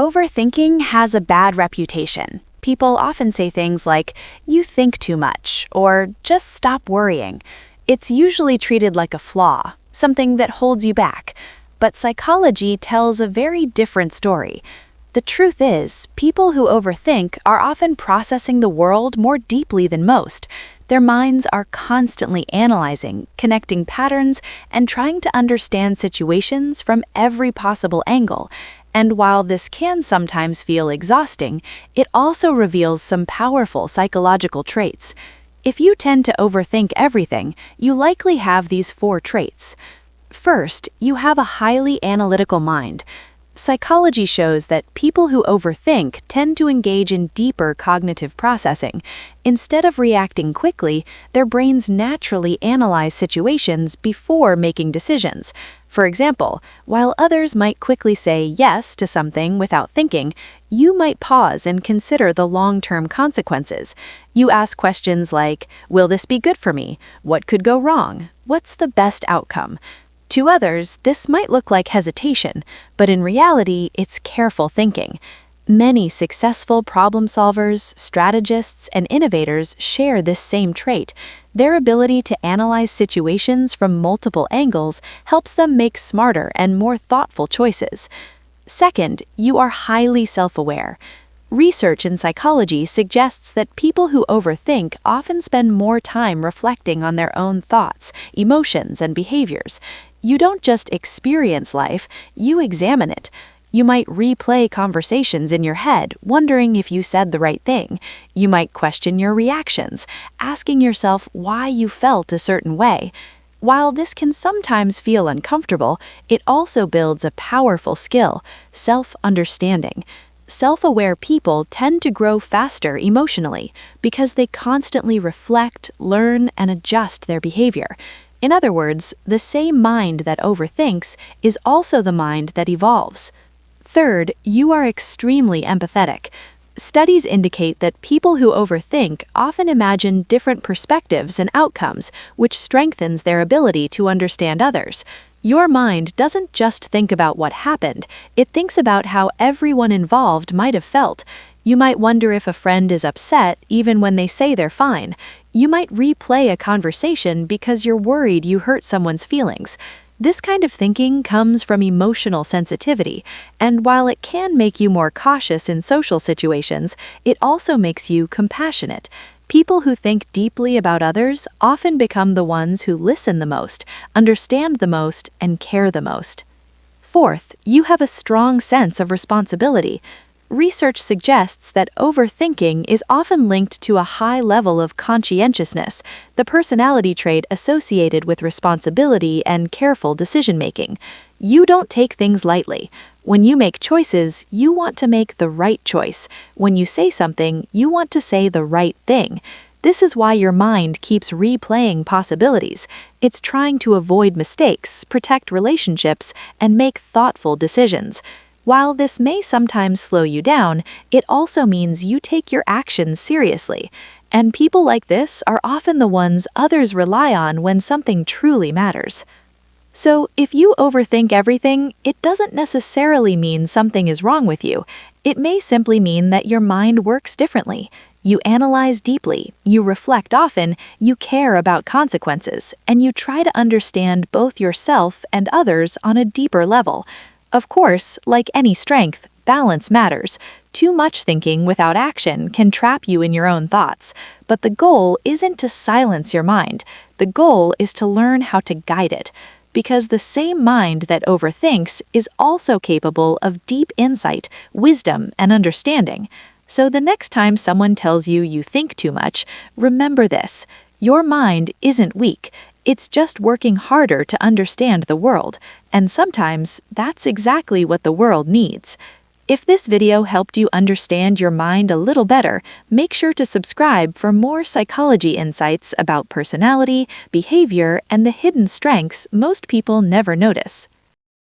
Overthinking has a bad reputation. People often say things like, "You think too much," or "just stop worrying." It's usually treated like a flaw, something that holds you back. But psychology tells a very different story. The truth is, people who overthink are often processing the world more deeply than most. Their minds are constantly analyzing, connecting patterns, and trying to understand situations from every possible angle. And while this can sometimes feel exhausting, it also reveals some powerful psychological traits. If you tend to overthink everything, you likely have these 4 traits. First, you have a highly analytical mind. Psychology shows that people who overthink tend to engage in deeper cognitive processing. Instead of reacting quickly, their brains naturally analyze situations before making decisions. For example, while others might quickly say yes to something without thinking, you might pause and consider the long-term consequences. You ask questions like, "Will this be good for me? What could go wrong? What's the best outcome?" To others, this might look like hesitation, but in reality, it's careful thinking. Many successful problem solvers, strategists, and innovators share this same trait. Their ability to analyze situations from multiple angles helps them make smarter and more thoughtful choices. Second, you are highly self-aware. Research in psychology suggests that people who overthink often spend more time reflecting on their own thoughts, emotions, and behaviors. You don't just experience life, you examine it. You might replay conversations in your head, wondering if you said the right thing. You might question your reactions, asking yourself why you felt a certain way. While this can sometimes feel uncomfortable, it also builds a powerful skill: self-understanding. Self-aware people tend to grow faster emotionally because they constantly reflect, learn, and adjust their behavior. In other words, the same mind that overthinks is also the mind that evolves. Third, you are extremely empathetic. Studies indicate that people who overthink often imagine different perspectives and outcomes, which strengthens their ability to understand others. Your mind doesn't just think about what happened, it thinks about how everyone involved might have felt. You might wonder if a friend is upset even when they say they're fine. You might replay a conversation because you're worried you hurt someone's feelings. This kind of thinking comes from emotional sensitivity, and while it can make you more cautious in social situations, it also makes you compassionate. People who think deeply about others often become the ones who listen the most, understand the most, and care the most. Fourth, you have a strong sense of responsibility. Research suggests that overthinking is often linked to a high level of conscientiousness, the personality trait associated with responsibility and careful decision-making. You don't take things lightly. When you make choices, you want to make the right choice. When you say something, you want to say the right thing. This is why your mind keeps replaying possibilities. It's trying to avoid mistakes, protect relationships, and make thoughtful decisions. While this may sometimes slow you down, it also means you take your actions seriously. And people like this are often the ones others rely on when something truly matters. So, if you overthink everything, it doesn't necessarily mean something is wrong with you. It may simply mean that your mind works differently. You analyze deeply, you reflect often, you care about consequences, and you try to understand both yourself and others on a deeper level. Of course, like any strength, balance matters. Too much thinking without action can trap you in your own thoughts. But the goal isn't to silence your mind. The goal is to learn how to guide it. Because the same mind that overthinks is also capable of deep insight, wisdom, and understanding. So the next time someone tells you you think too much, remember this: your mind isn't weak. It's just working harder to understand the world, and sometimes that's exactly what the world needs. If this video helped you understand your mind a little better, make sure to subscribe for more psychology insights about personality, behavior, and the hidden strengths most people never notice.